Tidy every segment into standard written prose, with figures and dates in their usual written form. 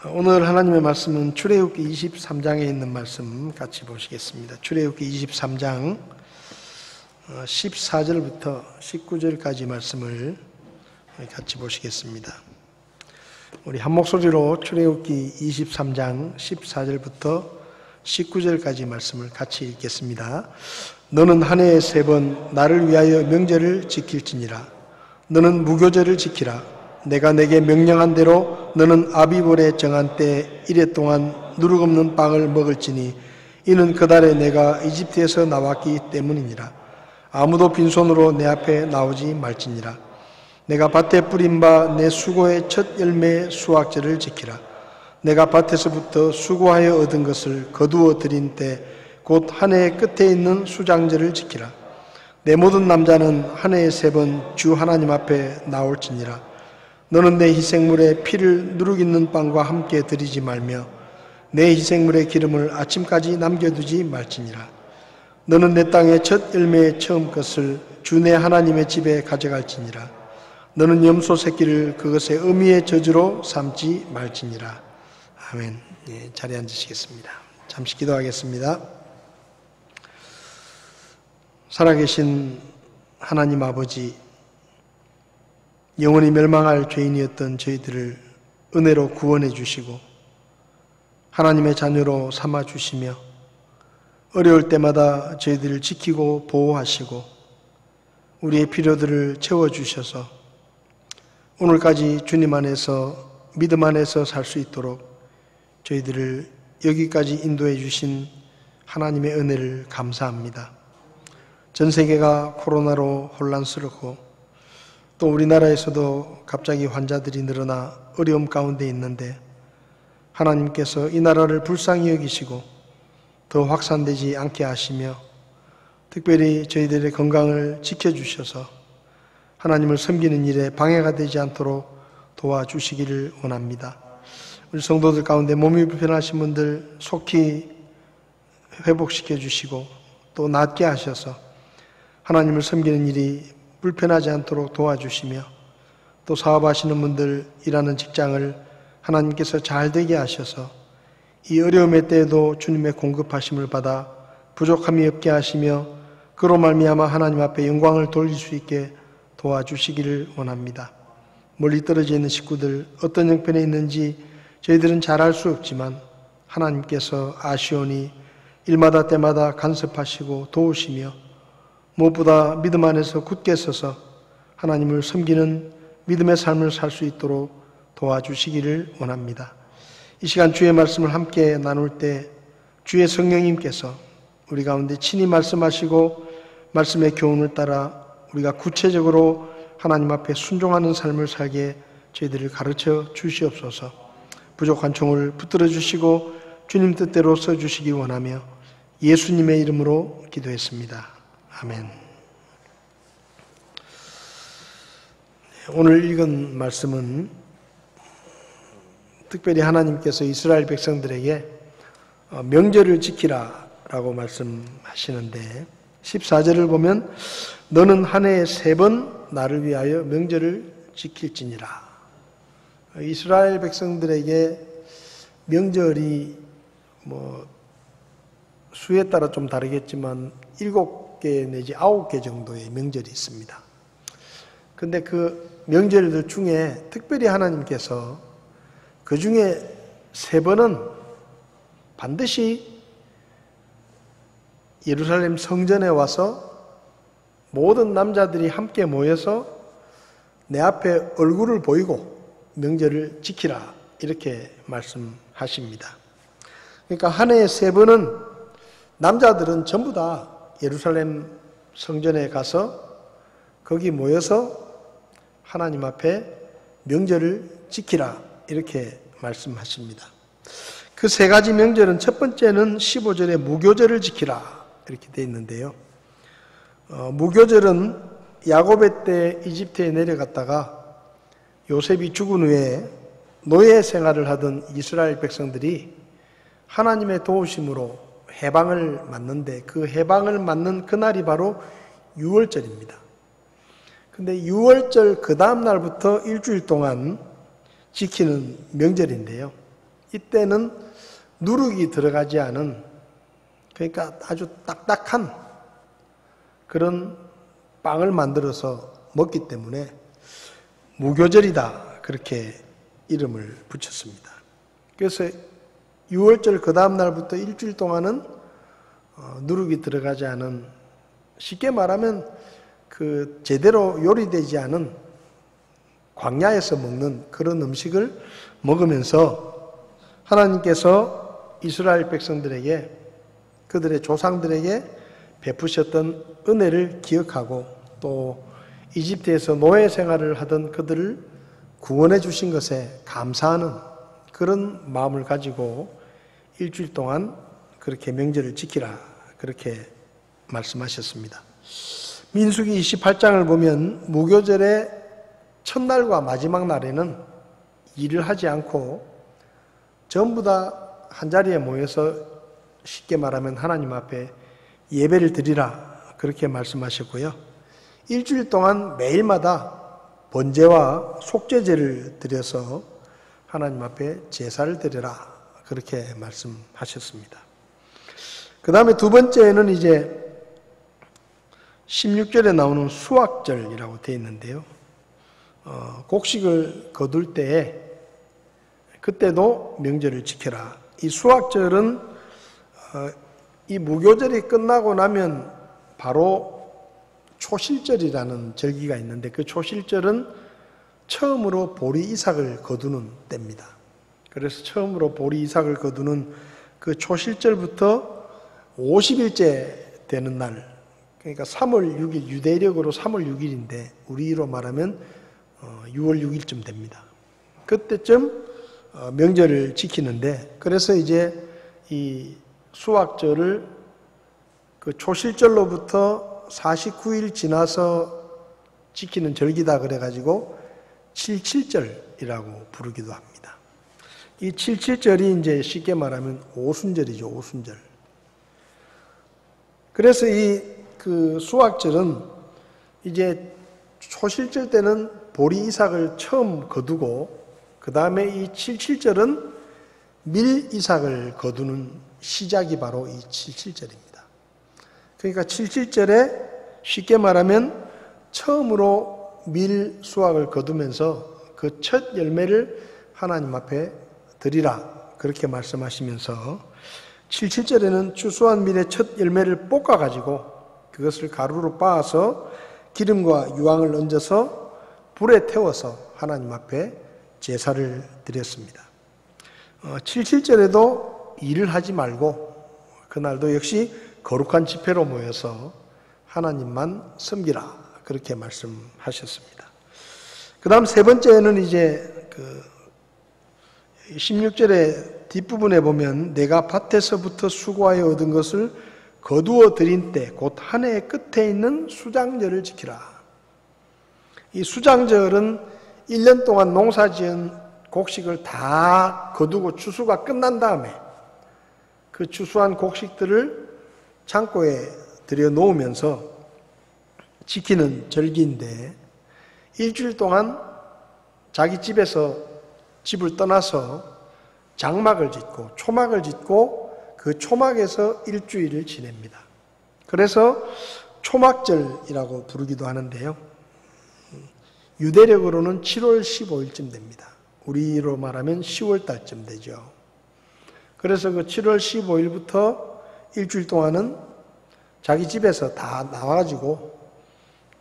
오늘 하나님의 말씀은 출애굽기 23장에 있는 말씀 같이 보시겠습니다. 출애굽기 23장 14절부터 19절까지 말씀을 같이 보시겠습니다. 우리 한 목소리로 출애굽기 23장 14절부터 19절까지 말씀을 같이 읽겠습니다. 너는 한 해에 3번 나를 위하여 명절을 지킬지니라. 너는 무교절을 지키라. 내가 내게 명령한 대로 너는 아비볼에 정한 때 이래 동안 누룩 없는 빵을 먹을지니 이는 그달에 내가 이집트에서 나왔기 때문이니라. 아무도 빈손으로 내 앞에 나오지 말지니라. 내가 밭에 뿌린 바 내 수고의 첫 열매 수확절을 지키라. 내가 밭에서부터 수고하여 얻은 것을 거두어 드린 때 곧 한 해의 끝에 있는 수장절을 지키라. 내 모든 남자는 한 해에 3번 주 하나님 앞에 나올지니라. 너는 내 희생물에 피를 누룩 있는 빵과 함께 드리지 말며 내 희생물의 기름을 아침까지 남겨두지 말지니라. 너는 내 땅의 첫 열매의 처음 것을 주 내 하나님의 집에 가져갈지니라. 너는 염소 새끼를 그것의 어미의 저주로 삼지 말지니라. 아멘. 예, 자리에 앉으시겠습니다. 잠시 기도하겠습니다. 살아계신 하나님 아버지, 영원히 멸망할 죄인이었던 저희들을 은혜로 구원해 주시고 하나님의 자녀로 삼아 주시며 어려울 때마다 저희들을 지키고 보호하시고 우리의 필요들을 채워주셔서 오늘까지 주님 안에서 믿음 안에서 살 수 있도록 저희들을 여기까지 인도해 주신 하나님의 은혜를 감사합니다. 전 세계가 코로나로 혼란스럽고 또 우리나라에서도 갑자기 환자들이 늘어나 어려움 가운데 있는데 하나님께서 이 나라를 불쌍히 여기시고 더 확산되지 않게 하시며 특별히 저희들의 건강을 지켜주셔서 하나님을 섬기는 일에 방해가 되지 않도록 도와주시기를 원합니다. 우리 성도들 가운데 몸이 불편하신 분들 속히 회복시켜 주시고 또 낫게 하셔서 하나님을 섬기는 일이 불편하지 않도록 도와주시며 또 사업하시는 분들 일하는 직장을 하나님께서 잘 되게 하셔서 이 어려움의 때에도 주님의 공급하심을 받아 부족함이 없게 하시며 그로 말미암아 하나님 앞에 영광을 돌릴 수 있게 도와주시기를 원합니다. 멀리 떨어져 있는 식구들 어떤 형편에 있는지 저희들은 잘 알 수 없지만 하나님께서 아시오니 일마다 때마다 간섭하시고 도우시며 무엇보다 믿음 안에서 굳게 서서 하나님을 섬기는 믿음의 삶을 살 수 있도록 도와주시기를 원합니다. 이 시간 주의 말씀을 함께 나눌 때 주의 성령님께서 우리 가운데 친히 말씀하시고 말씀의 교훈을 따라 우리가 구체적으로 하나님 앞에 순종하는 삶을 살게 저희들을 가르쳐 주시옵소서. 부족한 종을 붙들어 주시고 주님 뜻대로 써주시기 원하며 예수님의 이름으로 기도했습니다. 아멘. 오늘 읽은 말씀은 특별히 하나님께서 이스라엘 백성들에게 명절을 지키라 라고 말씀하시는데 14절을 보면 너는 한 해에 3번 나를 위하여 명절을 지킬지니라. 이스라엘 백성들에게 명절이 수에 따라 좀 다르겠지만 7개 내지 9개 정도의 명절이 있습니다. 근데 그 명절들 중에 특별히 하나님께서 그 중에 3번은 반드시 예루살렘 성전에 와서 모든 남자들이 함께 모여서 내 앞에 얼굴을 보이고 명절을 지키라 이렇게 말씀하십니다. 그러니까 한 해에 3번은 남자들은 전부 다 예루살렘 성전에 가서 거기 모여서 하나님 앞에 명절을 지키라 이렇게 말씀하십니다. 그 3가지 명절은 첫 번째는 15절에 무교절을 지키라 이렇게 되어 있는데요. 무교절은 야곱의 때 이집트에 내려갔다가 요셉이 죽은 후에 노예 생활을 하던 이스라엘 백성들이 하나님의 도우심으로 해방을 맞는데 그 해방을 맞는 그날이 바로 유월절입니다. 근데 유월절 그 다음 날부터 일주일 동안 지키는 명절인데요. 이때는 누룩이 들어가지 않은, 그러니까 아주 딱딱한 그런 빵을 만들어서 먹기 때문에 무교절이다, 그렇게 이름을 붙였습니다. 그래서 6월절 그 다음 날부터 일주일 동안은 누룩이 들어가지 않은, 쉽게 말하면 그 제대로 요리되지 않은 광야에서 먹는 그런 음식을 먹으면서 하나님께서 이스라엘 백성들에게, 그들의 조상들에게 베푸셨던 은혜를 기억하고, 또 이집트에서 노예 생활을 하던 그들을 구원해 주신 것에 감사하는 그런 마음을 가지고 일주일 동안 그렇게 명절을 지키라, 그렇게 말씀하셨습니다. 민수기 28장을 보면 무교절의 첫날과 마지막 날에는 일을 하지 않고 전부 다 한자리에 모여서, 쉽게 말하면 하나님 앞에 예배를 드리라, 그렇게 말씀하셨고요. 일주일 동안 매일마다 번제와 속죄제를 드려서 하나님 앞에 제사를 드려라, 그렇게 말씀하셨습니다. 그 다음에 두 번째는 이제 16절에 나오는 수확절이라고 되어 있는데요. 곡식을 거둘 때에 그때도 명절을 지켜라. 이 수확절은 이 무교절이 끝나고 나면 바로 초실절이라는 절기가 있는데, 그 초실절은 처음으로 보리 이삭을 거두는 때입니다. 그래서 처음으로 보리 이삭을 거두는 그 초실절부터 50일째 되는 날, 그러니까 3월 6일, 유대력으로 3월 6일인데 우리로 말하면 6월 6일쯤 됩니다. 그때쯤 명절을 지키는데, 그래서 이제 이 수확절을 그 초실절로부터 49일 지나서 지키는 절기다 그래가지고 77절이라고 부르기도 합니다. 이 77절이 이제 쉽게 말하면 오순절이죠, 오순절. 그래서 이 그 수확절은 이제 초실절 때는 보리 이삭을 처음 거두고, 그 다음에 이 77절은 밀 이삭을 거두는 시작이 바로 이 77절입니다. 그러니까 77절에 쉽게 말하면 처음으로 밀 수확을 거두면서 그 첫 열매를 하나님 앞에 드리라, 그렇게 말씀하시면서 77절에는 추수한 밀의 첫 열매를 볶아가지고 그것을 가루로 빻아서 기름과 유황을 얹어서 불에 태워서 하나님 앞에 제사를 드렸습니다. 77절에도 일을 하지 말고 그날도 역시 거룩한 집회로 모여서 하나님만 섬기라, 그렇게 말씀하셨습니다. 그 다음 세 번째는 이제 그 16절의 뒷부분에 보면 내가 밭에서부터 수고하여 얻은 것을 거두어 드린 때 곧 한 해의 끝에 있는 수장절을 지키라. 이 수장절은 1년 동안 농사지은 곡식을 다 거두고 추수가 끝난 다음에 그 추수한 곡식들을 창고에 들여 놓으면서 지키는 절기인데, 일주일 동안 자기 집에서 집을 떠나서 장막을 짓고 초막을 짓고 그 초막에서 일주일을 지냅니다. 그래서 초막절이라고 부르기도 하는데요. 유대력으로는 7월 15일쯤 됩니다. 우리로 말하면 10월 달쯤 되죠. 그래서 그 7월 15일부터 일주일 동안은 자기 집에서 다 나와가지고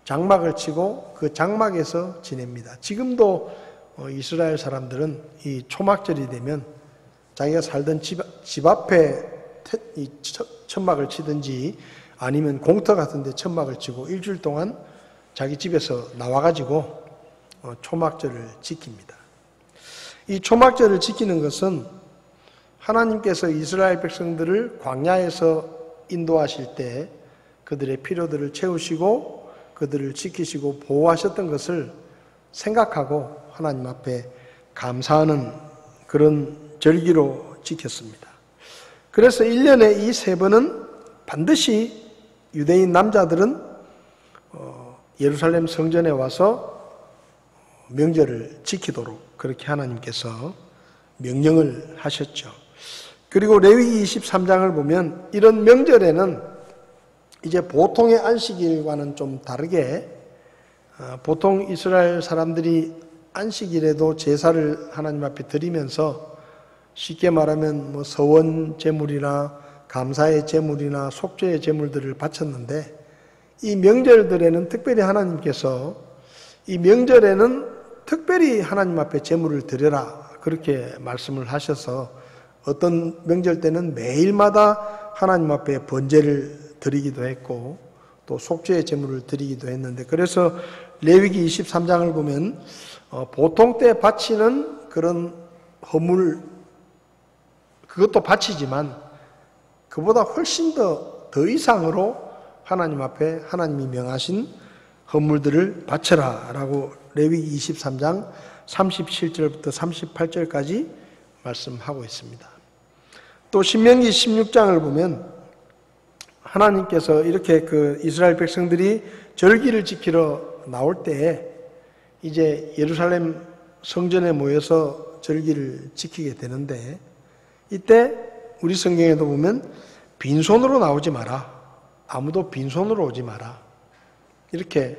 장막을 치고 그 장막에서 지냅니다. 지금도 이스라엘 사람들은 이 초막절이 되면 자기가 살던 집 앞에 이 천막을 치든지 아니면 공터 같은 데 천막을 치고 일주일 동안 자기 집에서 나와가지고 초막절을 지킵니다. 이 초막절을 지키는 것은 하나님께서 이스라엘 백성들을 광야에서 인도하실 때 그들의 필요들을 채우시고 그들을 지키시고 보호하셨던 것을 생각하고 하나님 앞에 감사하는 그런 절기로 지켰습니다. 그래서 1년에 이 세 번은 반드시 유대인 남자들은 예루살렘 성전에 와서 명절을 지키도록 그렇게 하나님께서 명령을 하셨죠. 그리고 레위기 23장을 보면 이런 명절에는 이제 보통의 안식일과는 좀 다르게 보통 이스라엘 사람들이 안식일에도 제사를 하나님 앞에 드리면서 쉽게 말하면 뭐 서원 제물이나 감사의 제물이나 속죄의 제물들을 바쳤는데 이 명절들에는 특별히 하나님께서 이 명절에는 특별히 하나님 앞에 제물을 드려라 그렇게 말씀을 하셔서 어떤 명절 때는 매일마다 하나님 앞에 번제를 드리기도 했고 또 속죄의 제물을 드리기도 했는데 그래서 레위기 23장을 보면 보통 때 바치는 그런 허물 그것도 바치지만 그보다 훨씬 더 이상으로 하나님 앞에 하나님이 명하신 헌물들을 바쳐라 라고 레위기 23장 37절부터 38절까지 말씀하고 있습니다. 또 신명기 16장을 보면 하나님께서 이렇게 그 이스라엘 백성들이 절기를 지키러 나올 때에 이제 예루살렘 성전에 모여서 절기를 지키게 되는데 이때 우리 성경에도 보면 빈손으로 나오지 마라. 아무도 빈손으로 오지 마라. 이렇게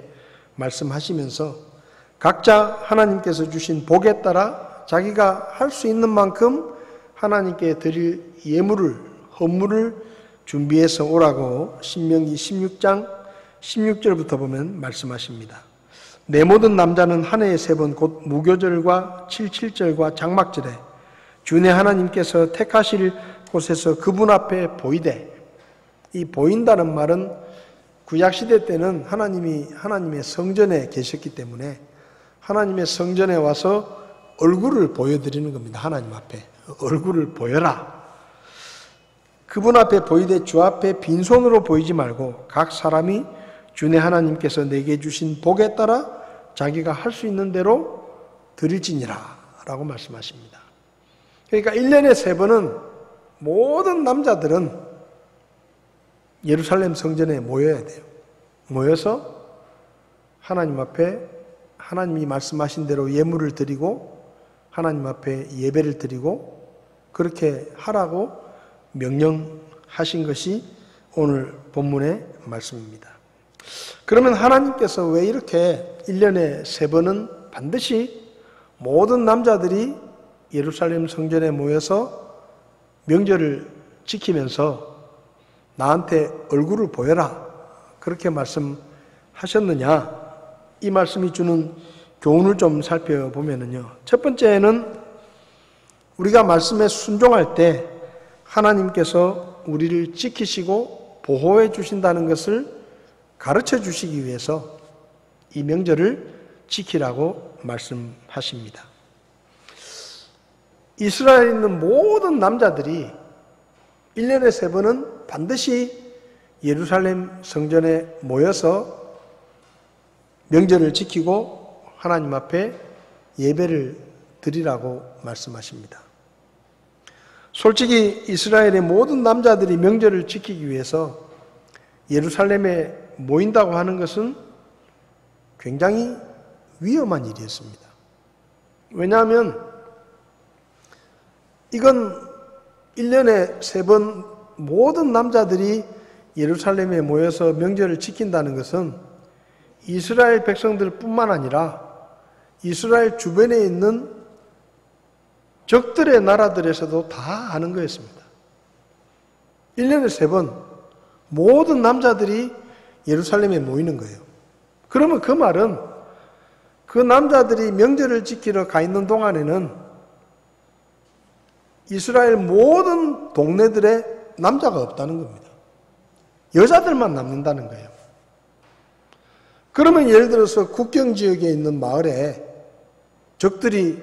말씀하시면서 각자 하나님께서 주신 복에 따라 자기가 할 수 있는 만큼 하나님께 드릴 예물을, 헌물을 준비해서 오라고 신명기 16장 16절부터 보면 말씀하십니다. 내 모든 남자는 한 해에 3번 곧 무교절과 77절과 장막절에 주내 하나님께서 택하실 곳에서 그분 앞에 보이되 이 보인다는 말은 구약시대 때는 하나님의 성전에 계셨기 때문에 하나님의 성전에 와서 얼굴을 보여드리는 겁니다. 하나님 앞에 얼굴을 보여라. 그분 앞에 보이되 주 앞에 빈손으로 보이지 말고 각 사람이 주내 하나님께서 내게 주신 복에 따라 자기가 할 수 있는 대로 드릴지니라 라고 말씀하십니다. 그러니까 1년에 3번은 모든 남자들은 예루살렘 성전에 모여야 돼요. 모여서 하나님 앞에 하나님이 말씀하신 대로 예물을 드리고 하나님 앞에 예배를 드리고 그렇게 하라고 명령하신 것이 오늘 본문의 말씀입니다. 그러면 하나님께서 왜 이렇게 1년에 3번은 반드시 모든 남자들이 예루살렘 성전에 모여서 명절을 지키면서 나한테 얼굴을 보여라 그렇게 말씀하셨느냐 이 말씀이 주는 교훈을 좀 살펴보면요. 첫 번째는 우리가 말씀에 순종할 때 하나님께서 우리를 지키시고 보호해 주신다는 것을 가르쳐 주시기 위해서 이 명절을 지키라고 말씀하십니다. 이스라엘에 있는 모든 남자들이 1년에 3번은 반드시 예루살렘 성전에 모여서 명절을 지키고 하나님 앞에 예배를 드리라고 말씀하십니다. 솔직히 이스라엘의 모든 남자들이 명절을 지키기 위해서 예루살렘에 모인다고 하는 것은 굉장히 위험한 일이었습니다. 왜냐하면 이건 1년에 3번 모든 남자들이 예루살렘에 모여서 명절을 지킨다는 것은 이스라엘 백성들 뿐만 아니라 이스라엘 주변에 있는 적들의 나라들에서도 다 하는 거였습니다. 1년에 3번 모든 남자들이 예루살렘에 모이는 거예요. 그러면 그 말은 그 남자들이 명절을 지키러 가 있는 동안에는 이스라엘 모든 동네들에 남자가 없다는 겁니다. 여자들만 남는다는 거예요. 그러면 예를 들어서 국경지역에 있는 마을에 적들이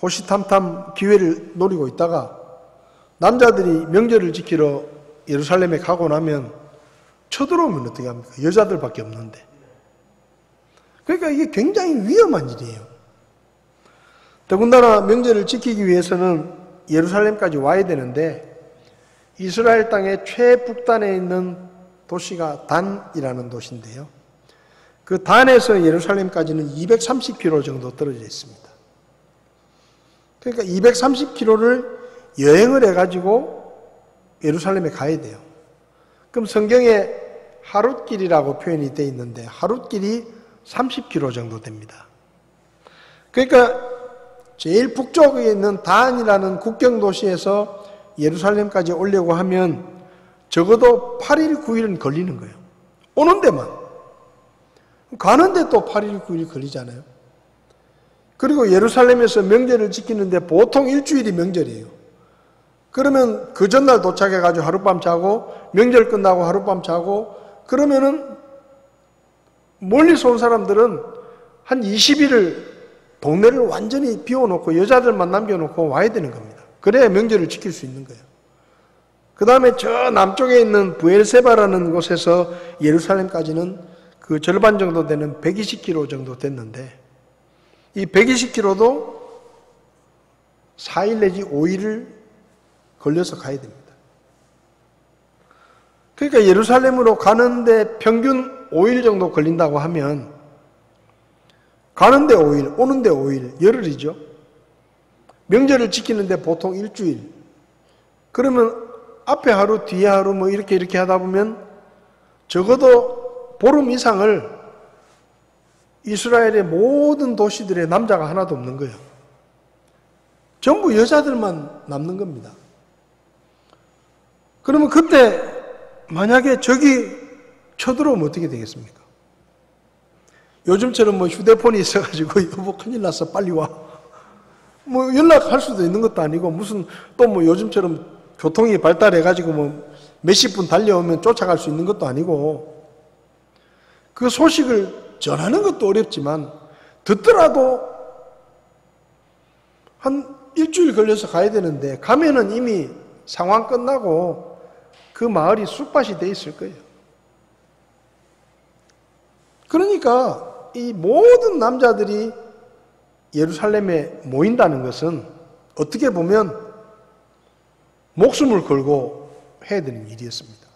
호시탐탐 기회를 노리고 있다가 남자들이 명절을 지키러 예루살렘에 가고 나면 쳐들어오면 어떻게 합니까? 여자들밖에 없는데. 그러니까 이게 굉장히 위험한 일이에요. 더군다나 명절을 지키기 위해서는 예루살렘까지 와야 되는데 이스라엘 땅의 최북단에 있는 도시가 단이라는 도시인데요. 그 단에서 예루살렘까지는 230km 정도 떨어져 있습니다. 그러니까 230km를 여행을 해가지고 예루살렘에 가야 돼요. 그럼 성경에 하룻길이라고 표현이 되어 있는데 하룻길이 30km 정도 됩니다. 그러니까 제일 북쪽에 있는 단이라는 국경도시에서 예루살렘까지 오려고 하면 적어도 8일, 9일은 걸리는 거예요. 오는 데만. 가는데 또 8일, 9일 걸리잖아요. 그리고 예루살렘에서 명절을 지키는데 보통 일주일이 명절이에요. 그러면 그 전날 도착해가지고 하룻밤 자고 명절 끝나고 하룻밤 자고 그러면은 멀리서 온 사람들은 한 20일을 동네를 완전히 비워놓고 여자들만 남겨놓고 와야 되는 겁니다. 그래야 명절을 지킬 수 있는 거예요. 그 다음에 저 남쪽에 있는 부엘세바라는 곳에서 예루살렘까지는 그 절반 정도 되는 120km 정도 됐는데 이 120km도 4일 내지 5일을 걸려서 가야 됩니다. 그러니까 예루살렘으로 가는데 평균 5일 정도 걸린다고 하면 가는데 5일, 오는데 5일, 열흘이죠. 명절을 지키는데 보통 일주일. 그러면 앞에 하루, 뒤에 하루 뭐 이렇게 하다 보면 적어도 보름 이상을 이스라엘의 모든 도시들의 남자가 하나도 없는 거예요. 전부 여자들만 남는 겁니다. 그러면 그때 만약에 적이 쳐들어오면 어떻게 되겠습니까? 요즘처럼 뭐 휴대폰이 있어가지고 여보 큰일 났어 빨리 와. 뭐 연락할 수도 있는 것도 아니고 무슨 또 뭐 요즘처럼 교통이 발달해가지고 뭐 몇십 분 달려오면 쫓아갈 수 있는 것도 아니고 그 소식을 전하는 것도 어렵지만 듣더라도 한 일주일 걸려서 가야 되는데 가면은 이미 상황 끝나고 그 마을이 쑥밭이 돼 있을 거예요. 그러니까 이 모든 남자들이 예루살렘에 모인다는 것은 어떻게 보면 목숨을 걸고 해야 되는 일이었습니다.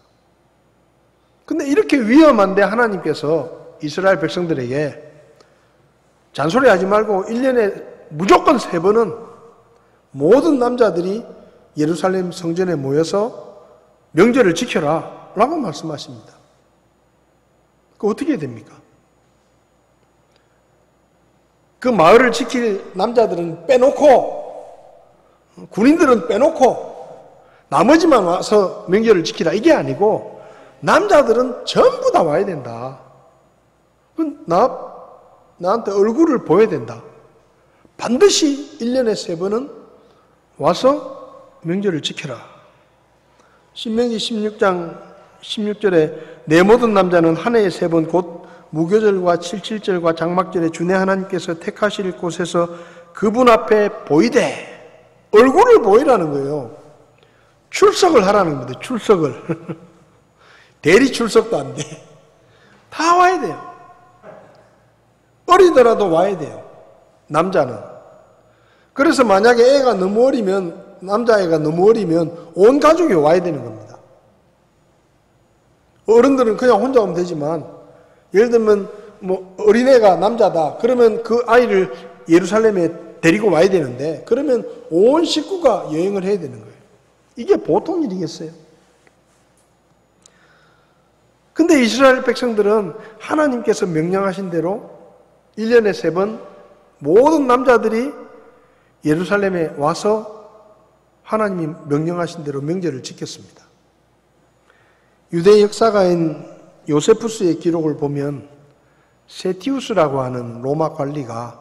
근데 이렇게 위험한데 하나님께서 이스라엘 백성들에게 잔소리하지 말고 1년에 무조건 3번은 모든 남자들이 예루살렘 성전에 모여서 명절을 지켜라 라고 말씀하십니다. 그 어떻게 됩니까? 그 마을을 지킬 남자들은 빼놓고 군인들은 빼놓고 나머지만 와서 명절을 지키라 이게 아니고 남자들은 전부 다 와야 된다. 나한테 얼굴을 보여야 된다. 반드시 1년에 3번은 와서 명절을 지켜라. 신명기 16장 16절에 내 모든 남자는 한 해에 3번 곧 무교절과 칠칠절과 장막절에 주내 하나님께서 택하실 곳에서 그분 앞에 보이되 얼굴을 보이라는 거예요. 출석을 하라는 겁니다. 출석을. 대리 출석도 안 돼. 다 와야 돼요. 어리더라도 와야 돼요. 남자는. 그래서 만약에 애가 너무 어리면 남자애가 너무 어리면 온 가족이 와야 되는 겁니다. 어른들은 그냥 혼자 오면 되지만 예를 들면 뭐 어린애가 남자다. 그러면 그 아이를 예루살렘에 데리고 와야 되는데 그러면 온 식구가 여행을 해야 되는 거예요. 이게 보통 일이겠어요? 근데 이스라엘 백성들은 하나님께서 명령하신 대로 1년에 3번 모든 남자들이 예루살렘에 와서 하나님이 명령하신 대로 명절을 지켰습니다. 유대 역사가인 요세푸스의 기록을 보면 세티우스라고 하는 로마 관리가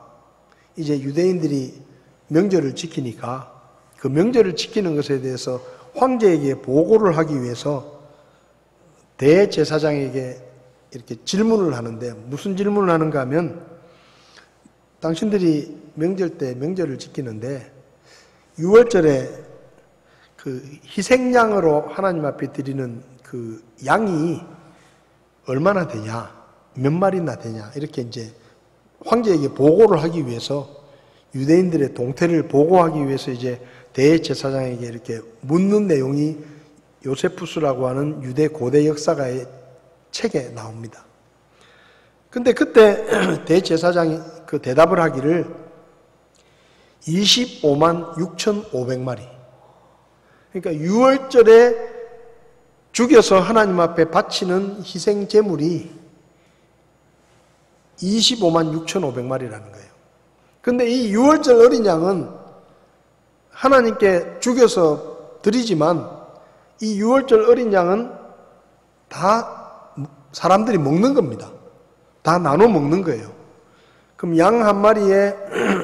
이제 유대인들이 명절을 지키니까 그 명절을 지키는 것에 대해서 황제에게 보고를 하기 위해서 대제사장에게 이렇게 질문을 하는데 무슨 질문을 하는가 하면 당신들이 명절 때 명절을 지키는데 6월절에 그 희생양으로 하나님 앞에 드리는 그 양이 얼마나 되냐, 몇 마리나 되냐 이렇게 이제 황제에게 보고를 하기 위해서 유대인들의 동태를 보고하기 위해서 이제 대제사장에게 이렇게 묻는 내용이 요세푸스라고 하는 유대 고대 역사가의 책에 나옵니다. 근데 그때 대제사장이 그 대답을 하기를 25만 6,500마리. 그러니까 유월절에 죽여서 하나님 앞에 바치는 희생 제물이 25만 6,500마리라는 거예요. 근데 이 유월절 어린 양은 하나님께 죽여서 드리지만 이 유월절 어린 양은 다 사람들이 먹는 겁니다. 다 나눠 먹는 거예요. 그럼 양 한 마리에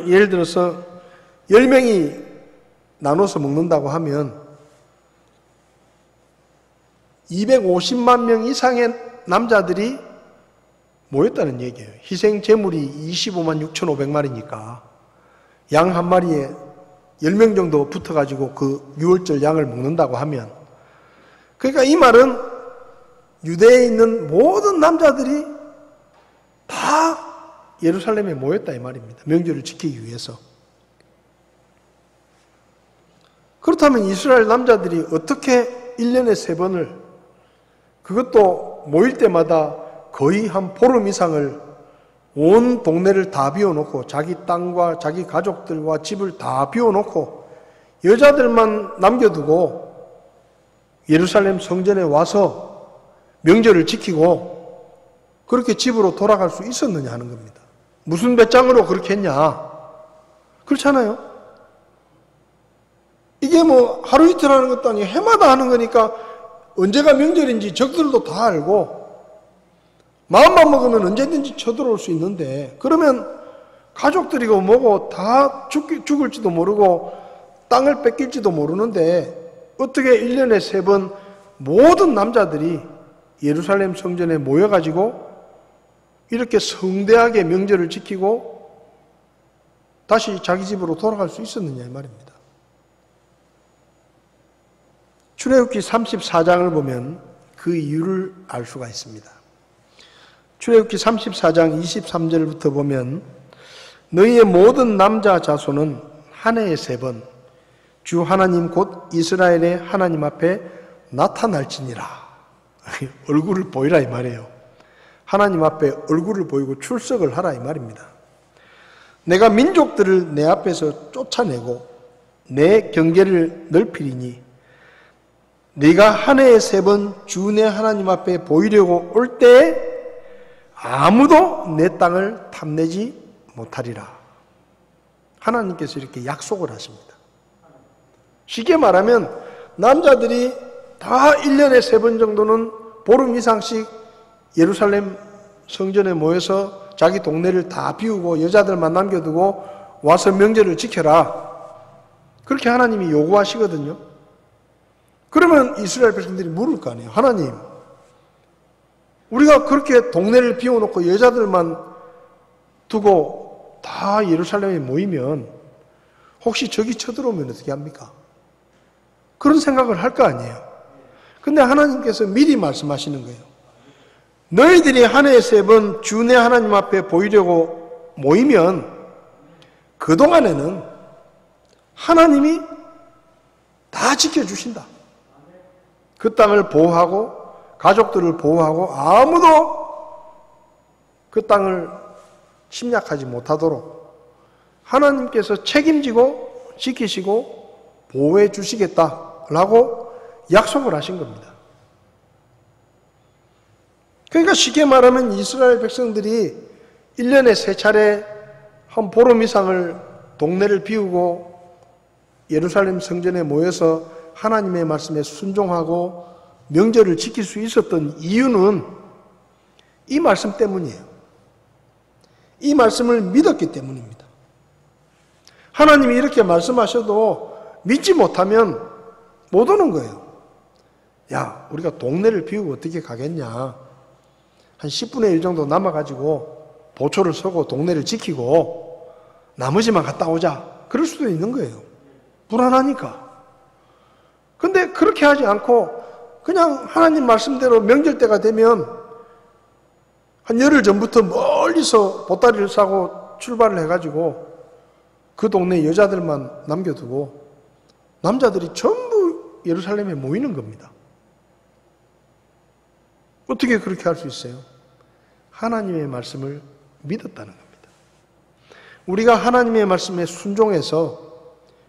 예를 들어서 10명이 나눠서 먹는다고 하면 250만 명 이상의 남자들이 모였다는 얘기예요. 희생 제물이 25만 6,500마리니까 양 한 마리에 10명 정도 붙어가지고 그 유월절 양을 먹는다고 하면, 그러니까 이 말은 유대에 있는 모든 남자들이 다 예루살렘에 모였다 이 말입니다. 명절을 지키기 위해서. 그렇다면 이스라엘 남자들이 어떻게 1년에 3번을, 그것도 모일 때마다 거의 한 보름 이상을 온 동네를 다 비워놓고 자기 땅과 자기 가족들과 집을 다 비워놓고 여자들만 남겨두고 예루살렘 성전에 와서 명절을 지키고 그렇게 집으로 돌아갈 수 있었느냐 하는 겁니다. 무슨 배짱으로 그렇게 했냐? 그렇잖아요. 이게 뭐 하루 이틀 하는 것도 아니고 해마다 하는 거니까 언제가 명절인지 적들도 다 알고 마음만 먹으면 언제든지 쳐들어올 수 있는데, 그러면 가족들이고 뭐고 다 죽을지도 모르고 땅을 뺏길지도 모르는데 어떻게 1년에 3번 모든 남자들이 예루살렘 성전에 모여가지고 이렇게 성대하게 명절을 지키고 다시 자기 집으로 돌아갈 수 있었느냐 이 말입니다. 출애굽기 34장을 보면 그 이유를 알 수가 있습니다. 출애굽기 34장 23절부터 보면 너희의 모든 남자 자손은 한 해에 3번 주 하나님 곧 이스라엘의 하나님 앞에 나타날지니라. 얼굴을 보이라 이 말이에요. 하나님 앞에 얼굴을 보이고 출석을 하라 이 말입니다. 내가 민족들을 내 앞에서 쫓아내고 내 경계를 넓히리니 네가 한 해에 3번 주 내 하나님 앞에 보이려고 올 때에 아무도 내 땅을 탐내지 못하리라. 하나님께서 이렇게 약속을 하십니다. 쉽게 말하면 남자들이 다 1년에 3번 정도는 보름 이상씩 예루살렘 성전에 모여서 자기 동네를 다 비우고 여자들만 남겨두고 와서 명절을 지켜라. 그렇게 하나님이 요구하시거든요. 그러면 이스라엘 백성들이 물을 거 아니에요. 하나님, 우리가 그렇게 동네를 비워놓고 여자들만 두고 다 예루살렘에 모이면 혹시 적이 쳐들어오면 어떻게 합니까? 그런 생각을 할 거 아니에요. 근데 하나님께서 미리 말씀하시는 거예요. 너희들이 한 해에 3번 주 내 하나님 앞에 보이려고 모이면 그동안에는 하나님이 다 지켜주신다. 그 땅을 보호하고 가족들을 보호하고 아무도 그 땅을 침략하지 못하도록 하나님께서 책임지고 지키시고 보호해 주시겠다라고 약속을 하신 겁니다. 그러니까 쉽게 말하면 이스라엘 백성들이 1년에 3차례 한 보름 이상을 동네를 비우고 예루살렘 성전에 모여서 하나님의 말씀에 순종하고 명절을 지킬 수 있었던 이유는 이 말씀 때문이에요. 이 말씀을 믿었기 때문입니다. 하나님이 이렇게 말씀하셔도 믿지 못하면 못 오는 거예요. 야, 우리가 동네를 비우고 어떻게 가겠냐. 한 10분의 1 정도 남아가지고 보초를 서고 동네를 지키고 나머지만 갔다 오자. 그럴 수도 있는 거예요. 불안하니까. 근데 그렇게 하지 않고 그냥 하나님 말씀대로 명절 때가 되면 한 열흘 전부터 멀리서 보따리를 싸고 출발을 해가지고 그 동네 여자들만 남겨두고 남자들이 전부 예루살렘에 모이는 겁니다. 어떻게 그렇게 할 수 있어요? 하나님의 말씀을 믿었다는 겁니다. 우리가 하나님의 말씀에 순종해서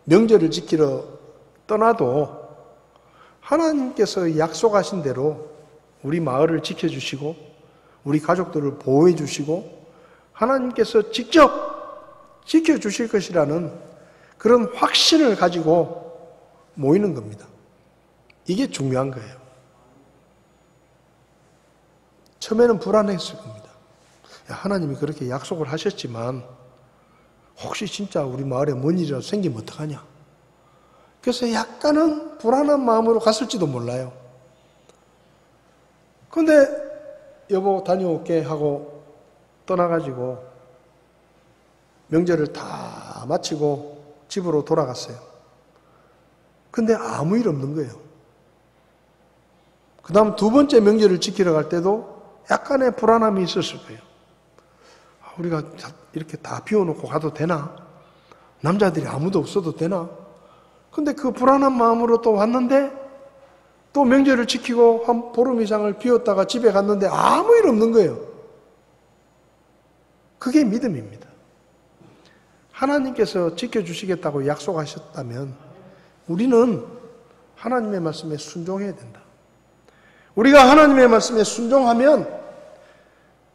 명절을 지키러 떠나도 하나님께서 약속하신 대로 우리 마을을 지켜주시고 우리 가족들을 보호해 주시고 하나님께서 직접 지켜주실 것이라는 그런 확신을 가지고 모이는 겁니다. 이게 중요한 거예요. 처음에는 불안했을 겁니다. 하나님이 그렇게 약속을 하셨지만 혹시 진짜 우리 마을에 뭔 일이라도 생기면 어떡하냐. 그래서 약간은 불안한 마음으로 갔을지도 몰라요. 근데 여보 다녀올게 하고 떠나가지고 명절을 다 마치고 집으로 돌아갔어요. 근데 아무 일 없는 거예요. 그 다음 두 번째 명절을 지키러 갈 때도 약간의 불안함이 있었을 거예요. 우리가 이렇게 다 비워놓고 가도 되나? 남자들이 아무도 없어도 되나? 근데 그 불안한 마음으로 또 왔는데 또 명절을 지키고 한 보름 이상을 비웠다가 집에 갔는데 아무 일 없는 거예요. 그게 믿음입니다. 하나님께서 지켜주시겠다고 약속하셨다면 우리는 하나님의 말씀에 순종해야 된다. 우리가 하나님의 말씀에 순종하면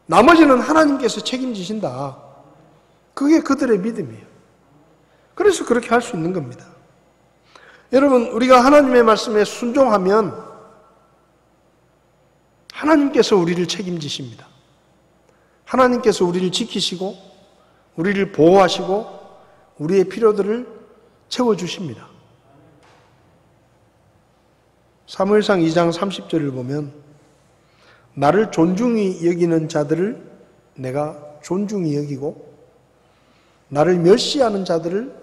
나머지는 하나님께서 책임지신다. 그게 그들의 믿음이에요. 그래서 그렇게 할 수 있는 겁니다. 여러분, 우리가 하나님의 말씀에 순종하면 하나님께서 우리를 책임지십니다. 하나님께서 우리를 지키시고 우리를 보호하시고 우리의 필요들을 채워주십니다. 사무엘상 2장 30절을 보면 나를 존중히 여기는 자들을 내가 존중히 여기고 나를 멸시하는 자들을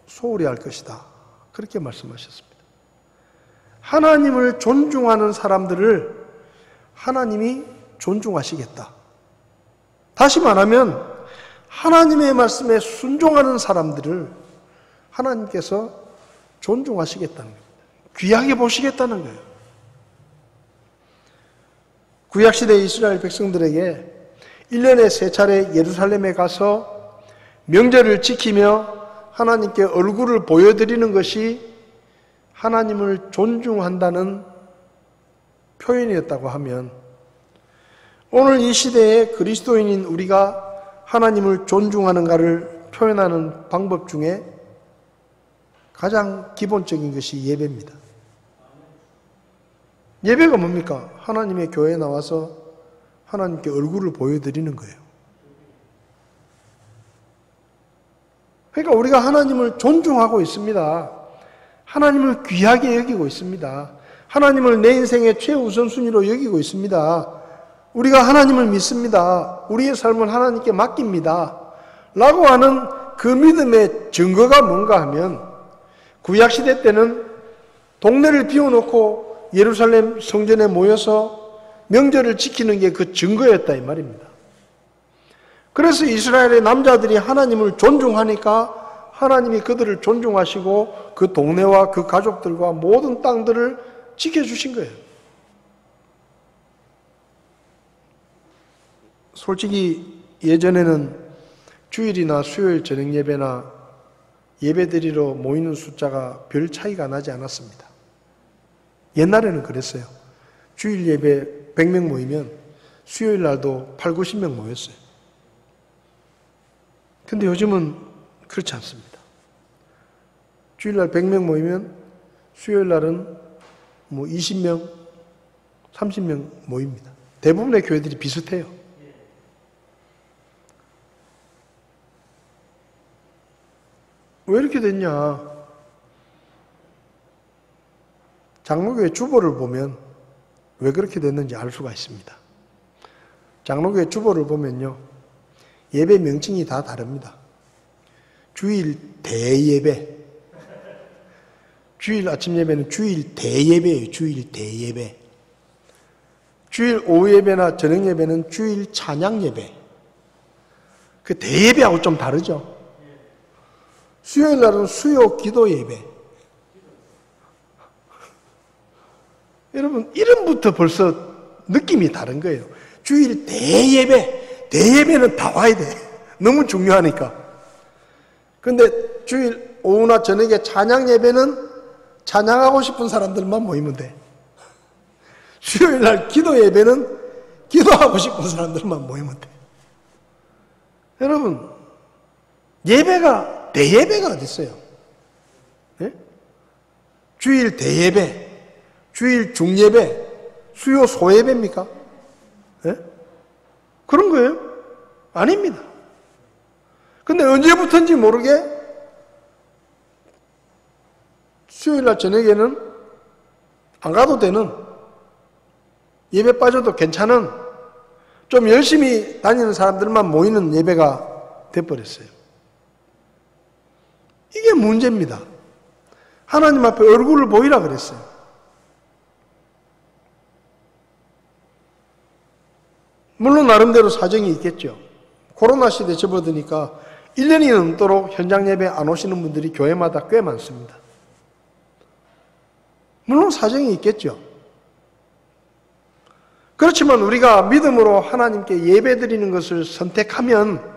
소홀히 할 것이다. 그렇게 말씀하셨습니다. 하나님을 존중하는 사람들을 하나님이 존중하시겠다. 다시 말하면 하나님의 말씀에 순종하는 사람들을 하나님께서 존중하시겠다는 겁니다. 귀하게 보시겠다는 거예요. 구약시대 이스라엘 백성들에게 1년에 3차례 예루살렘에 가서 명절을 지키며 하나님께 얼굴을 보여드리는 것이 하나님을 존중한다는 표현이었다고 하면 오늘 이 시대에 그리스도인인 우리가 하나님을 존중하는가를 표현하는 방법 중에 가장 기본적인 것이 예배입니다. 예배가 뭡니까? 하나님의 교회에 나와서 하나님께 얼굴을 보여드리는 거예요. 그러니까 우리가 하나님을 존중하고 있습니다. 하나님을 귀하게 여기고 있습니다. 하나님을 내 인생의 최우선순위로 여기고 있습니다. 우리가 하나님을 믿습니다. 우리의 삶을 하나님께 맡깁니다. 라고 하는 그 믿음의 증거가 뭔가 하면 구약시대 때는 동네를 비워놓고 예루살렘 성전에 모여서 명절을 지키는 게 그 증거였다 이 말입니다. 그래서 이스라엘의 남자들이 하나님을 존중하니까 하나님이 그들을 존중하시고 그 동네와 그 가족들과 모든 땅들을 지켜주신 거예요. 솔직히 예전에는 주일이나 수요일 저녁 예배나 예배드리러 모이는 숫자가 별 차이가 나지 않았습니다. 옛날에는 그랬어요. 주일 예배 100명 모이면 수요일 날도 8, 90명 모였어요. 근데 요즘은 그렇지 않습니다. 주일날 100명 모이면 수요일 날은 20명, 30명 모입니다. 대부분의 교회들이 비슷해요. 왜 이렇게 됐냐? 장로교회 주보를 보면 왜 그렇게 됐는지 알 수가 있습니다. 장로교회 주보를 보면요. 예배 명칭이 다 다릅니다. 주일 대예배. 주일 아침 예배는 주일 대예배예요. 주일 대예배. 주일 오후 예배나 저녁 예배는 주일 찬양 예배. 그 대예배하고 좀 다르죠. 수요일 날은 수요 기도 예배. 여러분, 이름부터 벌써 느낌이 다른 거예요. 주일 대예배. 대예배는 다 와야 돼. 너무 중요하니까. 근데 주일 오후나 저녁에 찬양 예배는 찬양하고 싶은 사람들만 모이면 돼. 수요일 날 기도 예배는 기도하고 싶은 사람들만 모이면 돼. 여러분, 예배가, 대예배가 어디 있어요? 네? 주일 대예배, 주일 중예배, 수요 소예배입니까? 네? 그런 거예요? 아닙니다. 근데 언제부터인지 모르게 수요일날 저녁에는 안 가도 되는, 예배 빠져도 괜찮은, 좀 열심히 다니는 사람들만 모이는 예배가 돼버렸어요. 이게 문제입니다. 하나님 앞에 얼굴을 보이라 그랬어요. 물론 나름대로 사정이 있겠죠. 코로나 시대에 접어드니까 1년이 넘도록 현장 예배 안 오시는 분들이 교회마다 꽤 많습니다. 물론 사정이 있겠죠. 그렇지만 우리가 믿음으로 하나님께 예배 드리는 것을 선택하면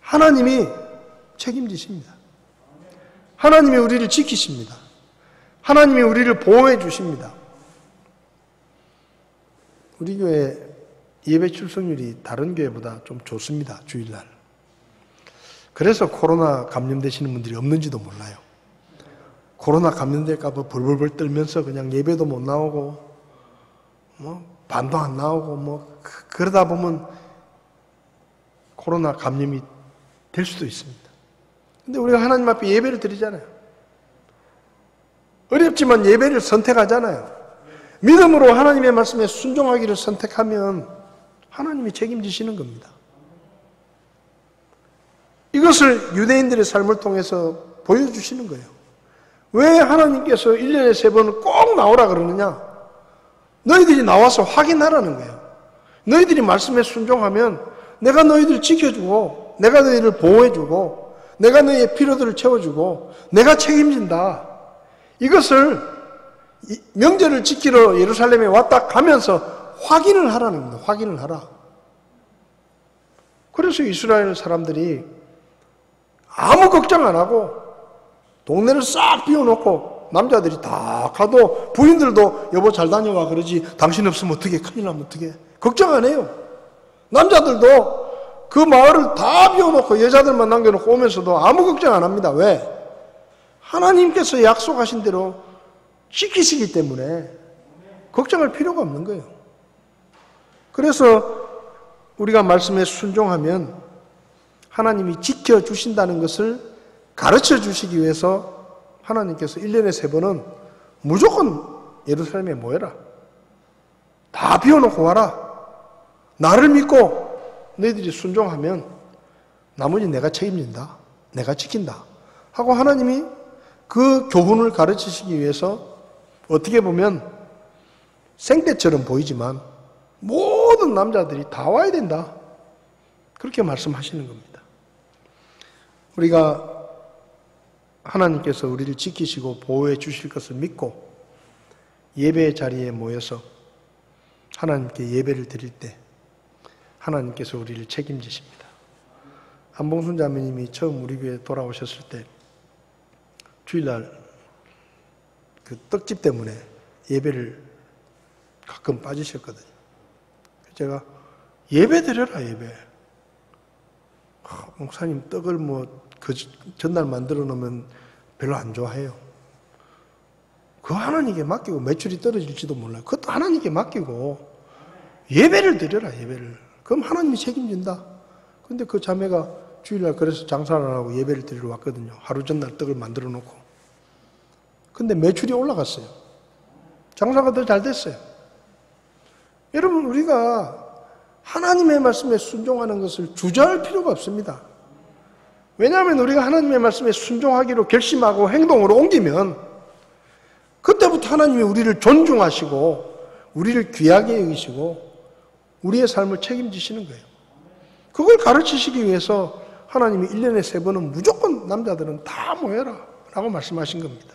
하나님이 책임지십니다. 하나님이 우리를 지키십니다. 하나님이 우리를 보호해 주십니다. 우리 교회 예배 출석률이 다른 교회보다 좀 좋습니다. 주일날. 그래서 코로나 감염되시는 분들이 없는지도 몰라요. 코로나 감염될까 봐 벌벌벌 떨면서 그냥 예배도 못 나오고 반도 안 나오고 그러다 보면 코로나 감염이 될 수도 있습니다. 근데 우리가 하나님 앞에 예배를 드리잖아요. 어렵지만 예배를 선택하잖아요. 믿음으로 하나님의 말씀에 순종하기를 선택하면 하나님이 책임지시는 겁니다. 이것을 유대인들의 삶을 통해서 보여주시는 거예요. 왜 하나님께서 1년에 3번은 꼭 나오라 그러느냐? 너희들이 나와서 확인하라는 거예요. 너희들이 말씀에 순종하면 내가 너희들을 지켜주고 내가 너희를 보호해주고 내가 너희의 필요들을 채워주고 내가 책임진다. 이것을 명절을 지키러 예루살렘에 왔다 가면서 확인을 하라는 겁니다. 확인을 하라. 그래서 이스라엘 사람들이 아무 걱정 안 하고 동네를 싹 비워놓고 남자들이 다 가도 부인들도 여보 잘 다녀와 그러지 당신 없으면 어떻게 큰일 나면 어떻게 걱정 안 해요. 남자들도 그 마을을 다 비워놓고 여자들만 남겨놓고 오면서도 아무 걱정 안 합니다. 왜? 하나님께서 약속하신 대로 지키시기 때문에 걱정할 필요가 없는 거예요. 그래서 우리가 말씀에 순종하면 하나님이 지켜주신다는 것을 가르쳐 주시기 위해서 하나님께서 1년에 3번은 무조건 예루살렘에 모여라. 다 비워놓고 와라. 나를 믿고 너희들이 순종하면 나머지 내가 책임진다. 내가 지킨다. 하고 하나님이 그 교훈을 가르치시기 위해서 어떻게 보면 생떼처럼 보이지만 모든 남자들이 다 와야 된다. 그렇게 말씀하시는 겁니다. 우리가 하나님께서 우리를 지키시고 보호해 주실 것을 믿고 예배의 자리에 모여서 하나님께 예배를 드릴 때 하나님께서 우리를 책임지십니다. 안봉순 자매님이 처음 우리 교회에 돌아오셨을 때 주일날 그 떡집 때문에 예배를 가끔 빠지셨거든요. 제가 예배 드려라 예배. 목사님 떡을 그 전날 만들어 놓으면 별로 안 좋아해요. 그거 하나님께 맡기고 매출이 떨어질지도 몰라요. 그것도 하나님께 맡기고 예배를 드려라 예배를. 그럼 하나님이 책임진다. 근데 그 자매가 주일날 그래서 장사를 안 하고 예배를 드리러 왔거든요. 하루 전날 떡을 만들어 놓고. 근데 매출이 올라갔어요. 장사가 더 잘 됐어요. 여러분 우리가 하나님의 말씀에 순종하는 것을 주저할 필요가 없습니다. 왜냐하면 우리가 하나님의 말씀에 순종하기로 결심하고 행동으로 옮기면 그때부터 하나님이 우리를 존중하시고 우리를 귀하게 여기시고 우리의 삶을 책임지시는 거예요. 그걸 가르치시기 위해서 하나님이 1년에 3번은 무조건 남자들은 다 모여라 라고 말씀하신 겁니다.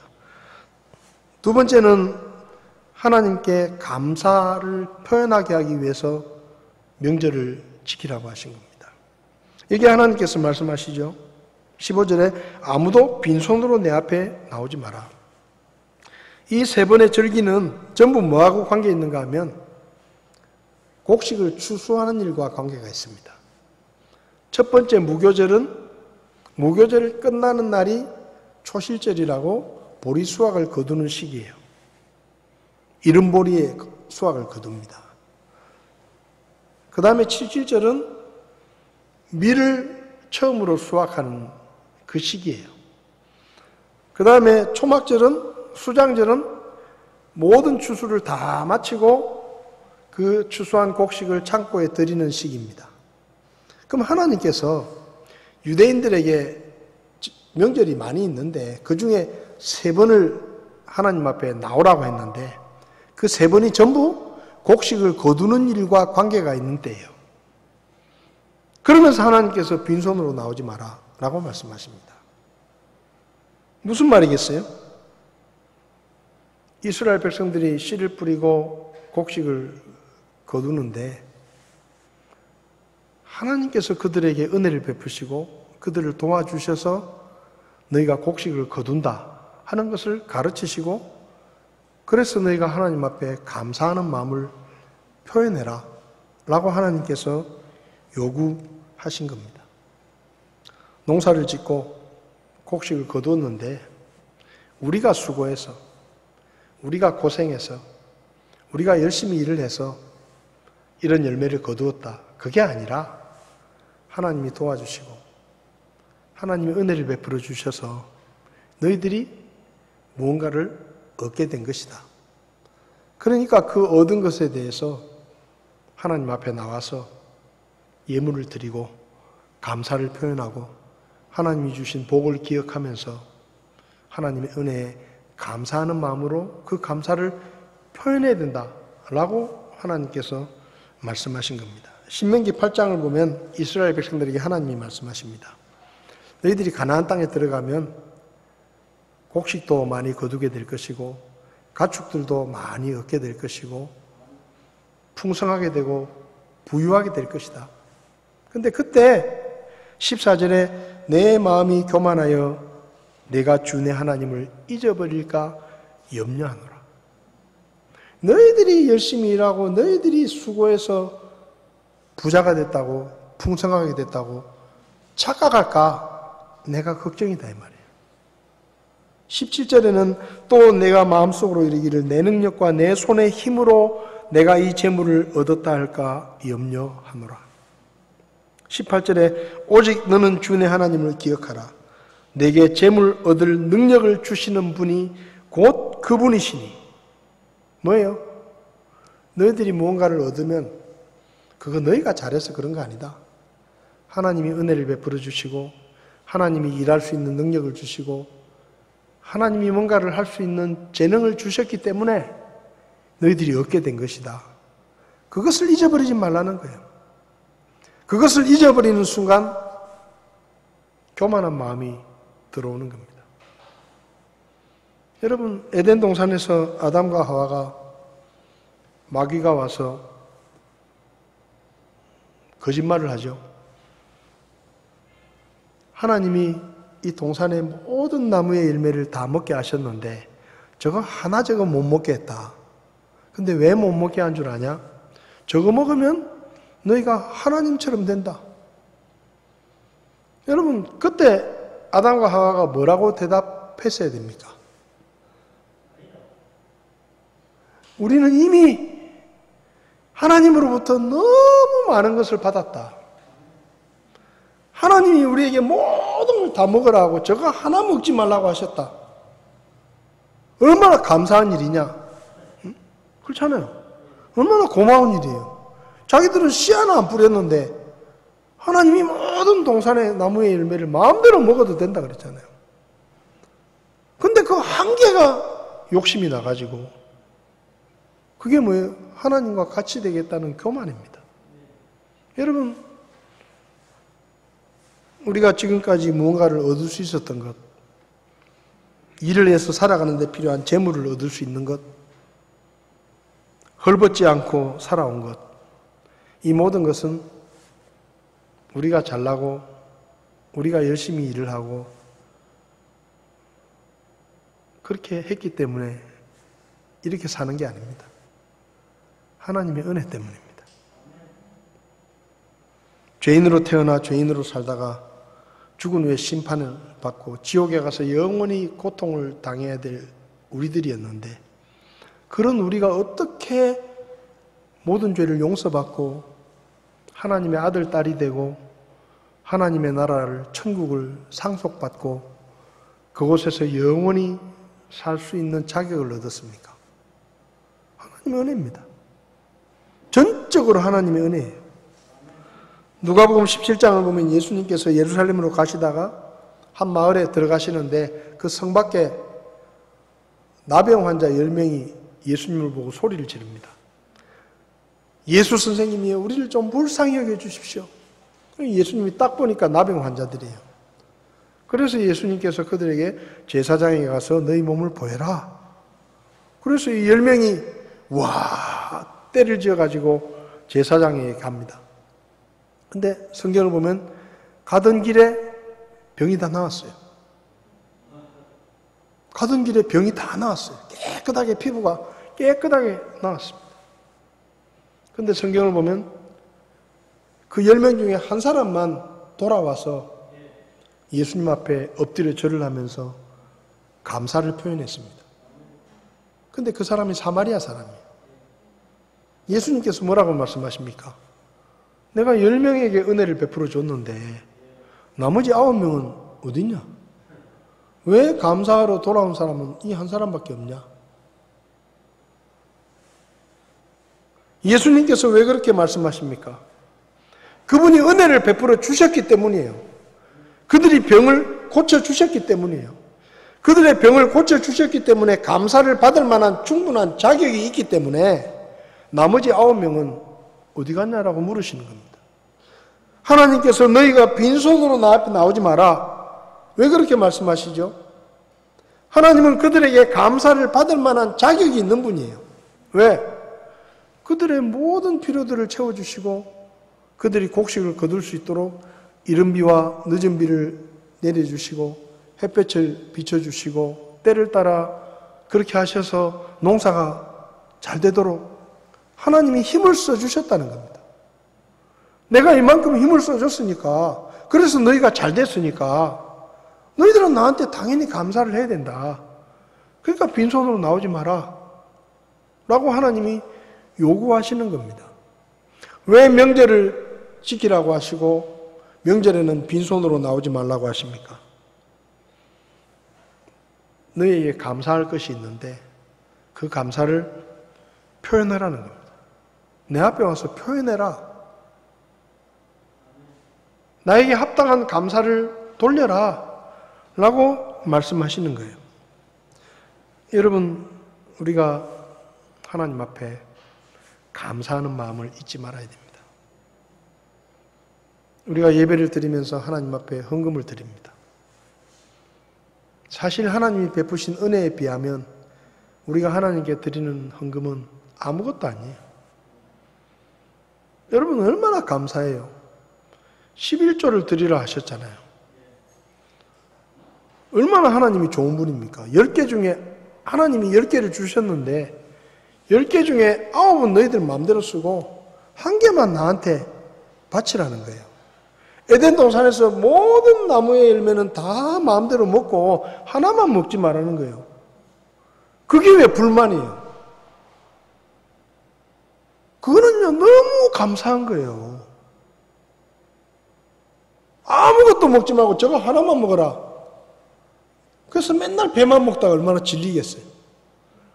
두 번째는 하나님께 감사를 표현하게 하기 위해서 명절을 지키라고 하신 겁니다. 이게 하나님께서 말씀하시죠. 15절에 아무도 빈손으로 내 앞에 나오지 마라. 이 세 번의 절기는 전부 뭐하고 관계 있는가 하면 곡식을 추수하는 일과 관계가 있습니다. 첫 번째 무교절은 무교절 끝나는 날이 초실절이라고 보리 수확을 거두는 시기예요. 이른보리에 수확을 거둡니다. 그 다음에 칠칠절은 밀을 처음으로 수확하는 그 시기예요. 그 다음에 초막절은 수장절은 모든 추수를 다 마치고 그 추수한 곡식을 창고에 들이는 시기입니다. 그럼 하나님께서 유대인들에게 명절이 많이 있는데 그 중에 세 번을 하나님 앞에 나오라고 했는데 그 세 번이 전부 곡식을 거두는 일과 관계가 있는 때예요. 그러면서 하나님께서 빈손으로 나오지 마라 라고 말씀하십니다. 무슨 말이겠어요? 이스라엘 백성들이 씨를 뿌리고 곡식을 거두는데 하나님께서 그들에게 은혜를 베푸시고 그들을 도와주셔서 너희가 곡식을 거둔다 하는 것을 가르치시고 그래서 너희가 하나님 앞에 감사하는 마음을 표현해라 라고 하나님께서 요구하신 겁니다. 농사를 짓고 곡식을 거두었는데 우리가 수고해서 우리가 고생해서 우리가 열심히 일을 해서 이런 열매를 거두었다. 그게 아니라 하나님이 도와주시고 하나님이 은혜를 베풀어 주셔서 너희들이 무언가를 얻게 된 것이다. 그러니까 그 얻은 것에 대해서 하나님 앞에 나와서 예물을 드리고 감사를 표현하고 하나님이 주신 복을 기억하면서 하나님의 은혜에 감사하는 마음으로 그 감사를 표현해야 된다라고 하나님께서 말씀하신 겁니다. 신명기 8장을 보면 이스라엘 백성들에게 하나님이 말씀하십니다. 너희들이 가나안 땅에 들어가면 곡식도 많이 거두게 될 것이고 가축들도 많이 얻게 될 것이고 풍성하게 되고 부유하게 될 것이다. 근데 그때 14절에 내 마음이 교만하여 내가 주 내 하나님을 잊어버릴까 염려하노라. 너희들이 열심히 일하고 너희들이 수고해서 부자가 됐다고 풍성하게 됐다고 착각할까 내가 걱정이다 이 말이에요. 17절에는 또 내가 마음속으로 이르기를 내 능력과 내 손의 힘으로 내가 이 재물을 얻었다 할까 염려하노라. 18절에 오직 너는 주 내 하나님을 기억하라. 내게 재물 얻을 능력을 주시는 분이 곧 그분이시니. 뭐예요? 너희들이 무언가를 얻으면 그거 너희가 잘해서 그런 거 아니다. 하나님이 은혜를 베풀어 주시고 하나님이 일할 수 있는 능력을 주시고 하나님이 뭔가를 할 수 있는 재능을 주셨기 때문에 너희들이 얻게 된 것이다. 그것을 잊어버리지 말라는 거예요. 그것을 잊어버리는 순간 교만한 마음이 들어오는 겁니다. 여러분, 에덴 동산에서 아담과 하와가 마귀가 와서 거짓말을 하죠. 하나님이 이 동산의 모든 나무의 열매를 다 먹게 하셨는데 저거 하나 저거 못 먹게 했다. 근데 왜 못 먹게 한 줄 아냐? 저거 먹으면 너희가 하나님처럼 된다. 여러분, 그때 아담과 하와가 뭐라고 대답했어야 됩니까? 우리는 이미 하나님으로부터 너무 많은 것을 받았다. 하나님이 우리에게 모든 걸 다 먹으라고 저거 하나 먹지 말라고 하셨다. 얼마나 감사한 일이냐? 응? 그렇잖아요. 얼마나 고마운 일이에요. 자기들은 씨 하나 안 뿌렸는데 하나님이 모든 동산의 나무의 열매를 마음대로 먹어도 된다 그랬잖아요. 근데 그 한 개가 욕심이 나가지고 그게 뭐예요? 하나님과 같이 되겠다는 교만입니다. 여러분, 우리가 지금까지 무언가를 얻을 수 있었던 것, 일을 해서 살아가는 데 필요한 재물을 얻을 수 있는 것, 헐벗지 않고 살아온 것, 이 모든 것은 우리가 잘나고 우리가 열심히 일을 하고 그렇게 했기 때문에 이렇게 사는 게 아닙니다. 하나님의 은혜 때문입니다. 죄인으로 태어나 죄인으로 살다가 죽은 후에 심판을 받고 지옥에 가서 영원히 고통을 당해야 될 우리들이었는데, 그런 우리가 어떻게 모든 죄를 용서받고 하나님의 아들, 딸이 되고 하나님의 나라를, 천국을 상속받고 그곳에서 영원히 살 수 있는 자격을 얻었습니까? 하나님의 은혜입니다. 전적으로 하나님의 은혜예요. 누가복음 17장을 보면 예수님께서 예루살렘으로 가시다가 한 마을에 들어가시는데 그 성 밖에 나병 환자 10명이 예수님을 보고 소리를 지릅니다. 예수 선생님이여, 우리를 좀 불쌍히 여겨 주십시오. 예수님이 딱 보니까 나병 환자들이에요. 그래서 예수님께서 그들에게 제사장에게 가서 너희 몸을 보여라. 그래서 이 10명이 와 때를 지어가지고 제사장에게 갑니다. 근데 성경을 보면 가던 길에 병이 다 나왔어요. 가던 길에 병이 다 나왔어요. 깨끗하게, 피부가 깨끗하게 나왔습니다. 근데 성경을 보면 그 10명 중에 한 사람만 돌아와서 예수님 앞에 엎드려 절을 하면서 감사를 표현했습니다. 근데 그 사람이 사마리아 사람이에요. 예수님께서 뭐라고 말씀하십니까? 내가 10명에게 은혜를 베풀어 줬는데 나머지 9명은 어딨냐? 왜 감사하러 돌아온 사람은 이 한 사람밖에 없냐? 예수님께서 왜 그렇게 말씀하십니까? 그분이 은혜를 베풀어 주셨기 때문이에요. 그들이 병을 고쳐주셨기 때문이에요. 그들의 병을 고쳐주셨기 때문에 감사를 받을 만한 충분한 자격이 있기 때문에 나머지 9명은 어디 갔냐라고 물으시는 겁니다. 하나님께서 너희가 빈손으로 나 앞에 나오지 마라. 왜 그렇게 말씀하시죠? 하나님은 그들에게 감사를 받을 만한 자격이 있는 분이에요. 왜? 그들의 모든 필요들을 채워주시고 그들이 곡식을 거둘 수 있도록 이른 비와 늦은 비를 내려주시고 햇볕을 비춰주시고 때를 따라 그렇게 하셔서 농사가 잘 되도록 하나님이 힘을 써주셨다는 겁니다. 내가 이만큼 힘을 써줬으니까, 그래서 너희가 잘 됐으니까 너희들은 나한테 당연히 감사를 해야 된다. 그러니까 빈손으로 나오지 마라 라고 하나님이 요구하시는 겁니다. 왜 명절을 지키라고 하시고 명절에는 빈손으로 나오지 말라고 하십니까? 너희에게 감사할 것이 있는데 그 감사를 표현하라는 겁니다. 내 앞에 와서 표현해라. 나에게 합당한 감사를 돌려라 라고 말씀하시는 거예요. 여러분, 우리가 하나님 앞에 감사하는 마음을 잊지 말아야 됩니다. 우리가 예배를 드리면서 하나님 앞에 헌금을 드립니다. 사실 하나님이 베푸신 은혜에 비하면 우리가 하나님께 드리는 헌금은 아무것도 아니에요. 여러분, 얼마나 감사해요. 11조를 드리라 하셨잖아요. 얼마나 하나님이 좋은 분입니까? 10개 중에 하나님이 10개를 주셨는데 10개 중에 9은 너희들 마음대로 쓰고 1개만 나한테 바치라는 거예요. 에덴 동산에서 모든 나무의 열매는 다 마음대로 먹고 하나만 먹지 말라는 거예요. 그게 왜 불만이에요? 그거는요, 너무 감사한 거예요. 아무것도 먹지 말고 저거 하나만 먹어라. 그래서 맨날 배만 먹다가 얼마나 질리겠어요.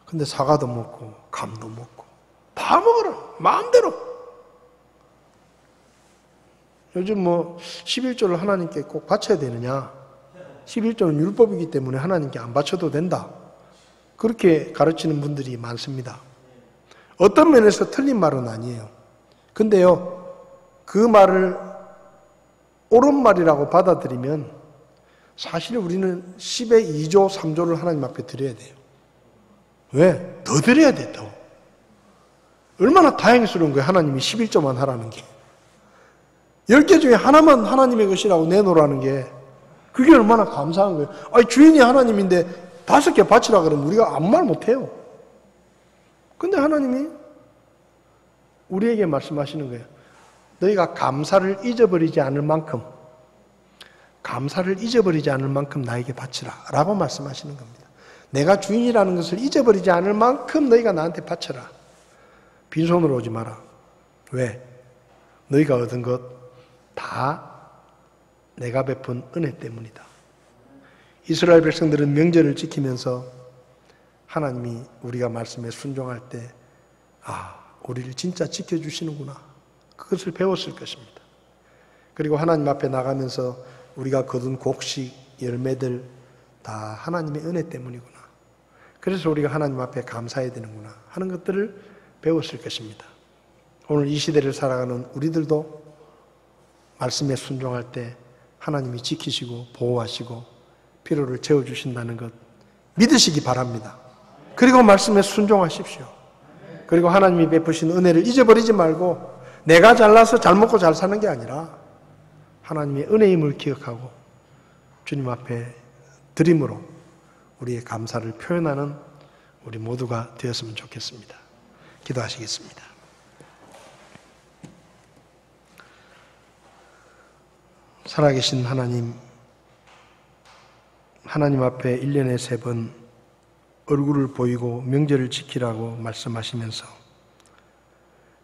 근데 사과도 먹고 감도 먹고 다 먹어라. 마음대로. 요즘 11조를 하나님께 꼭 바쳐야 되느냐. 11조는 율법이기 때문에 하나님께 안 바쳐도 된다. 그렇게 가르치는 분들이 많습니다. 어떤 면에서 틀린 말은 아니에요. 근데요, 그 말을 옳은 말이라고 받아들이면 사실 우리는 10의 2조, 3조를 하나님 앞에 드려야 돼요. 왜? 더 드려야 돼, 더. 얼마나 다행스러운 거예요, 하나님이 11조만 하라는 게. 10개 중에 하나만 하나님의 것이라고 내놓으라는 게 그게 얼마나 감사한 거예요. 아니, 주인이 하나님인데 5개 바치라 그러면 우리가 아무 말 못해요. 근데 하나님이 우리에게 말씀하시는 거예요. 너희가 감사를 잊어버리지 않을 만큼 나에게 바치라 라고 말씀하시는 겁니다. 내가 주인이라는 것을 잊어버리지 않을 만큼 너희가 나한테 바쳐라. 빈손으로 오지 마라. 왜? 너희가 얻은 것 다 내가 베푼 은혜 때문이다. 이스라엘 백성들은 명절을 지키면서 하나님이 우리가 말씀에 순종할 때 우리를 진짜 지켜주시는구나. 그것을 배웠을 것입니다. 그리고 하나님 앞에 나가면서 우리가 거둔 곡식, 열매들 다 하나님의 은혜 때문이구나. 그래서 우리가 하나님 앞에 감사해야 되는구나 하는 것들을 배웠을 것입니다. 오늘 이 시대를 살아가는 우리들도 말씀에 순종할 때 하나님이 지키시고 보호하시고 필요를 채워주신다는 것 믿으시기 바랍니다. 그리고 말씀에 순종하십시오. 그리고 하나님이 베푸신 은혜를 잊어버리지 말고 내가 잘나서 잘 먹고 잘 사는 게 아니라 하나님의 은혜임을 기억하고 주님 앞에 드림으로 우리의 감사를 표현하는 우리 모두가 되었으면 좋겠습니다. 기도하시겠습니다. 살아계신 하나님 앞에 1년에 3번 얼굴을 보이고 명절을 지키라고 말씀하시면서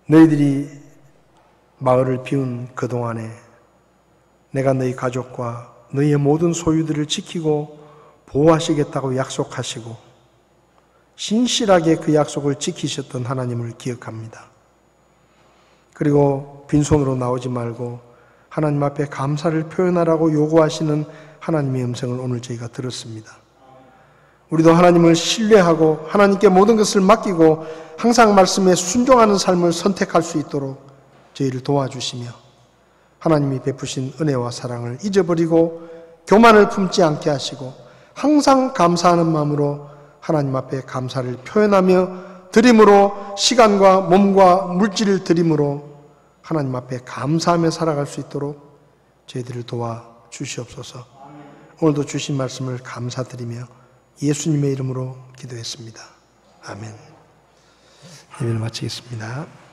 너희들이 마을을 비운 그동안에 내가 너희 가족과 너희의 모든 소유들을 지키고 보호하시겠다고 약속하시고 신실하게 그 약속을 지키셨던 하나님을 기억합니다. 그리고 빈손으로 나오지 말고 하나님 앞에 감사를 표현하라고 요구하시는 하나님의 음성을 오늘 저희가 들었습니다. 우리도 하나님을 신뢰하고 하나님께 모든 것을 맡기고 항상 말씀에 순종하는 삶을 선택할 수 있도록 저희를 도와주시며 하나님이 베푸신 은혜와 사랑을 잊어버리고 교만을 품지 않게 하시고 항상 감사하는 마음으로 하나님 앞에 감사를 표현하며 드림으로 시간과 몸과 물질을 드림으로 하나님 앞에 감사하며 살아갈 수 있도록 저희들을 도와주시옵소서. 오늘도 주신 말씀을 감사드리며 예수님의 이름으로 기도했습니다. 아멘. 예배를 마치겠습니다.